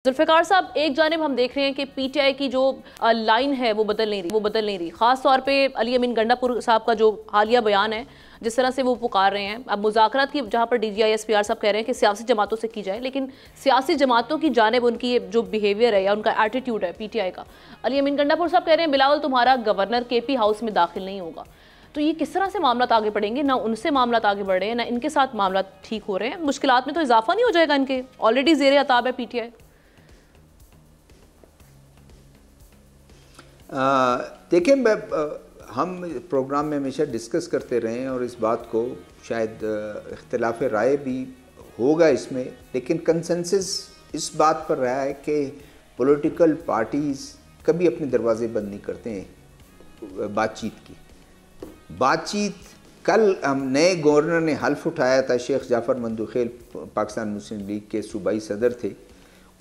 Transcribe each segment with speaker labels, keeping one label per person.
Speaker 1: जुल्फ़िकार साहब, एक जानिब हम देख रहे हैं कि पीटीआई की जो लाइन है वो बदल नहीं रही। ख़ास तौर पे अली अमीन गंडापुर साहब का जो हालिया बयान है, जिस तरह से वो पुकार रहे हैं, अब मुज़ाकरात की जहाँ पर DGI-SPR साहब कह रहे हैं कि सियासी जमातों से की जाए, लेकिन सियासी जमातों की जानिब उनकी जो बिहेवियर है या उनका एटीट्यूड है पीटीआई का, अली अमीन गंडापुर साहब कह रहे हैं बिलावल तुम्हारा गवर्नर KP हाउस में दाखिल नहीं होगा। तो ये किस तरह से मामला आगे बढ़ेंगे? ना उनसे मामला आगे बढ़ रहे हैं, ना इनके साथ मामला ठीक हो रहे हैं। मुश्किलात में तो इजाफा नहीं हो जाएगा इनके? ऑलरेडी ज़ेरे अताब है पीटीआई।
Speaker 2: देखिए, हम प्रोग्राम में हमेशा डिस्कस करते रहे हैं और इस बात को शायद इख्तिलाफ राय भी होगा इसमें, लेकिन कंसेंसस इस बात पर रहा है कि पॉलिटिकल पार्टीज़ कभी अपने दरवाजे बंद नहीं करते हैं बातचीत की। बातचीत, कल हम नए गवर्नर ने हल्फ उठाया था, शेख जाफ़र मंदुखेल पाकिस्तान मुस्लिम लीग के सूबाई सदर थे।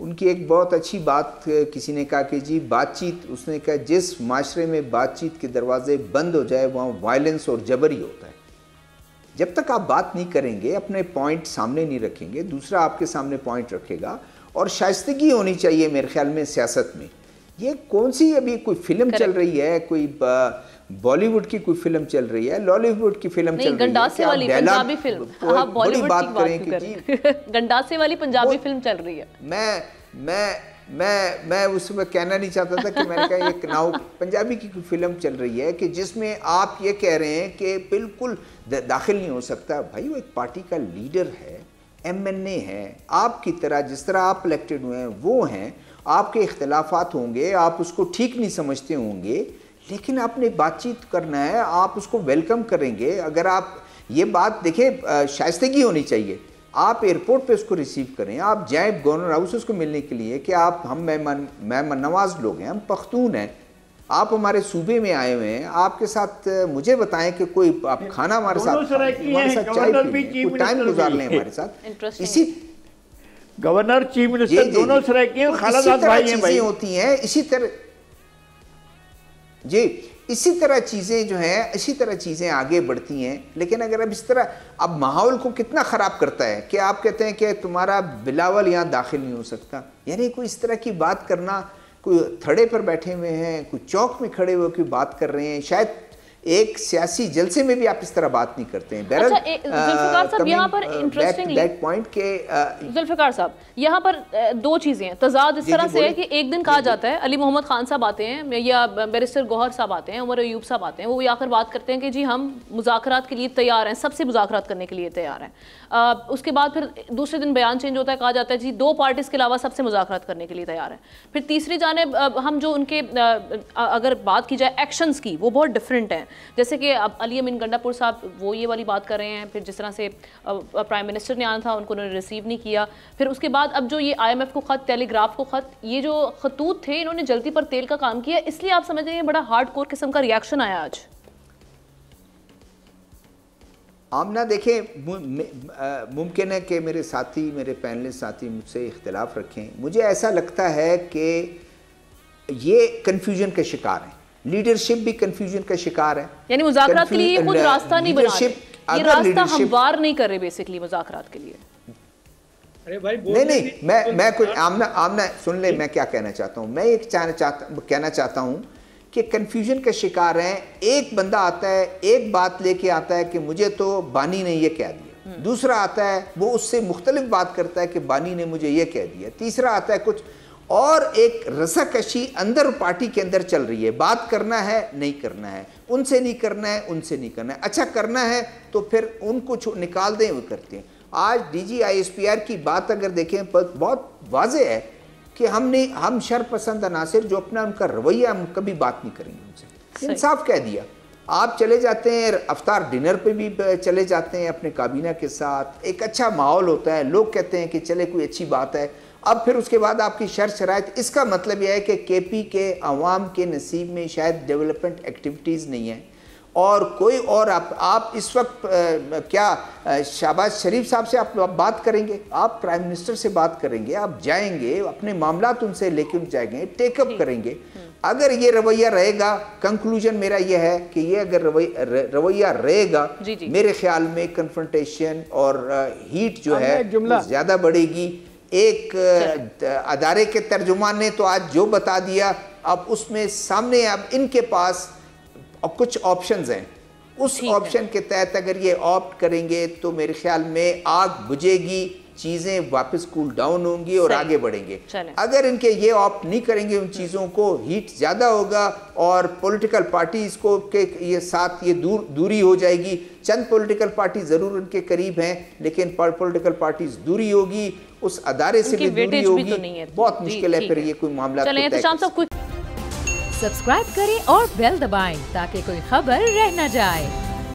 Speaker 2: उनकी एक बहुत अच्छी बात किसी ने कहा कि जी बातचीत, उसने कहा जिस माशरे में बातचीत के दरवाजे बंद हो जाए वहाँ वायलेंस और जबर ही होता है। जब तक आप बात नहीं करेंगे, अपने पॉइंट सामने नहीं रखेंगे, दूसरा आपके सामने पॉइंट रखेगा, और शाइस्तगी होनी चाहिए मेरे ख्याल में सियासत में। ये कौन सी अभी कोई फिल्म चल रही है, कोई बॉलीवुड की कोई फिल्म चल रही है, लॉलीवुड की फिल्म चल रही है,
Speaker 1: गंडासे वाली पंजाबी फिल्म, आप बॉलीवुड की बात करें, गंडासे वाली पंजाबी फिल्म चल रही है।
Speaker 2: मैं उसमें कहना नहीं चाहता था कि मैंने कहा एक नाउ पंजाबी की कोई फिल्म चल रही है कि जिसमें आप ये कह रहे हैं कि बिल्कुल दाखिल नहीं हो सकता। भाई वो एक पार्टी का लीडर है, MNA है, आपकी तरह जिस तरह आप इलेक्टेड हुए हैं वो हैं, आपके इख्तिलाफात होंगे, आप उसको ठीक नहीं समझते होंगे, लेकिन आपने बातचीत करना है, आप उसको वेलकम करेंगे। अगर आप ये बात देखें, शाइस्तगी होनी चाहिए। आप एयरपोर्ट पे उसको रिसीव करें, आप जाएं गवर्नर हाउस उसको मिलने के लिए कि आप हम मेहमान नवाज लोग हैं, हम पख्तून हैं, आप हमारे सूबे में आए हुए हैं, आपके साथ मुझे बताएं कि कोई आप खाना हमारे साथ चाय पी, टाइम गुजार लें हमारे साथ। इसी
Speaker 3: गवर्नर चीफ मिनिस्टर दोनों सराय खालाजाद भाई हैं भाई,
Speaker 2: होती हैं इसी तरह जी, इसी तरह चीज़ें जो हैं, इसी तरह चीज़ें आगे बढ़ती हैं। लेकिन अगर अब इस तरह, अब माहौल को कितना ख़राब करता है कि आप कहते हैं कि तुम्हारा बिलावल यहाँ दाखिल नहीं हो सकता। यानी कोई इस तरह की बात करना, कोई थड़े पर बैठे हुए हैं, कोई चौक में खड़े हुए कोई बात कर रहे हैं, शायद एक सियासी जलसे में भी आप इस तरह बात नहीं करते हैं।
Speaker 1: जुल्फ़िकार साहब, यहाँ पर इंटरेस्टिंगली
Speaker 2: पॉइंट के
Speaker 1: जुल्फ़िकार साहब, यहाँ पर दो चीज़ें हैं। तजाद इस तरह से है कि एक दिन कहा जाता है अली मोहम्मद खान साहब आते हैं या बैरिस्टर गौहर साहब आते हैं, उमर अयूब साहब आते हैं, वो आकर बात करते हैं कि जी हम मुज़ाकरात के लिए तैयार हैं, सबसे मुज़ाकरात करने के लिए तैयार हैं। उसके बाद फिर दूसरे दिन बयान चेंज होता है, कहा जाता है जी 2 पार्टीज़ के अलावा सबसे मुज़ाकरात करने के लिए तैयार हैं। फिर तीसरी जानिब हम जो उनके अगर बात की जाए एक्शंस की, वो बहुत डिफरेंट हैं। जैसे कि अब अली अमीन गंडापुर साहब वो ये वाली बात कर रहे हैं, फिर जिस तरह से प्राइम मिनिस्टर ने आना था उनको उन्होंने रिसीव नहीं किया, फिर उसके बाद अब जो ये IMF को ख़त, टेलीग्राफ को ख़त, ये जो खतूत थे इन्होंने जल्दी पर तेल का काम किया, इसलिए आप समझ रहे हैं बड़ा हार्ड कोर किस्म का रिएक्शन आया आज।
Speaker 2: आमना देखें, मुमकिन है कि मेरे साथी, मेरे पैनलिस्ट साथी मुझसे इख्तिलाफ रखें, मुझे ऐसा लगता है कि ये कन्फ्यूजन के शिकार हैं, लीडरशिप भी कन्फ्यूजन का शिकार है।
Speaker 1: यानी मुज़ाकरात के लिए खुद रास्ता नहीं बना रहे, ये रास्ता हमवार नहीं कर रहे बेसिकली मुज़ाकरात के लिए।
Speaker 3: अरे भाई
Speaker 2: नहीं, मैं कुछ आमना सुन ले, मैं क्या कहना चाहता हूँ। मैं एक कहना चाहता हूँ कि कन्फ्यूजन का शिकार हैं। एक बंदा आता है, एक बात लेके आता है कि मुझे तो बानी ने ये कह दिया, दूसरा आता है वो उससे मुख्तलिफ बात करता है कि बानी ने मुझे ये कह दिया, तीसरा आता है कुछ और, एक रसाकशी अंदर पार्टी के अंदर चल रही है। बात करना है, नहीं करना है, उनसे नहीं करना है, उनसे नहीं करना है, अच्छा करना है तो फिर उनको निकाल दें, वो करते हैं। आज DGI-SPR की बात अगर देखें बहुत वाज़े है कि हम शरपसंद अनासिर जो अपना उनका रवैया, हम कभी बात नहीं करेंगे उनसे, इंसाफ कह दिया। आप चले जाते हैं अफ्तार डिनर पे भी चले जाते हैं अपने काबीना के साथ, एक अच्छा माहौल होता है, लोग कहते हैं कि चले कोई अच्छी बात है। अब फिर उसके बाद आपकी शर्त शराइत, इसका मतलब यह है कि KP के अवाम के नसीब में शायद डेवलपमेंट एक्टिविटीज़ नहीं है और कोई और आप इस वक्त क्या शहबाज शरीफ साहब से आप बात करेंगे, आप प्राइम मिनिस्टर से बात करेंगे, आप जाएंगे अपने मामलात उनसे लेके जाएंगे, टेकअप करेंगे। अगर ये रवैया रहेगा, कंक्लूजन मेरा ये है कि ये अगर रवैया रहेगा, मेरे ख्याल में कन्फ्रंटेशन और हीट जो है ज़्यादा बढ़ेगी, एक अदारे के तर्जुमान ने तो आज जो बता दिया, अब उसमें सामने अब इनके पास कुछ ऑप्शंस हैं, उस ऑप्शन के तहत अगर ये ऑप्ट करेंगे तो मेरे ख्याल में आग बुझेगी, चीज़ें वापस कूल डाउन होंगी और आगे बढ़ेंगे। अगर इनके ये ऑप्ट नहीं करेंगे उन चीज़ों को, हीट ज़्यादा होगा और पॉलिटिकल पार्टीज को के ये साथ ये दूरी हो जाएगी। चंद पॉलिटिकल पार्टी ज़रूर उनके करीब हैं, लेकिन पॉलिटिकल पार्टीज दूरी होगी, उस अदारे से भी दूरी होगी, बहुत मुश्किल है फिर ये कोई मामला।
Speaker 4: सब्सक्राइब करें और बेल दबाएं ताकि कोई खबर रह न जाए।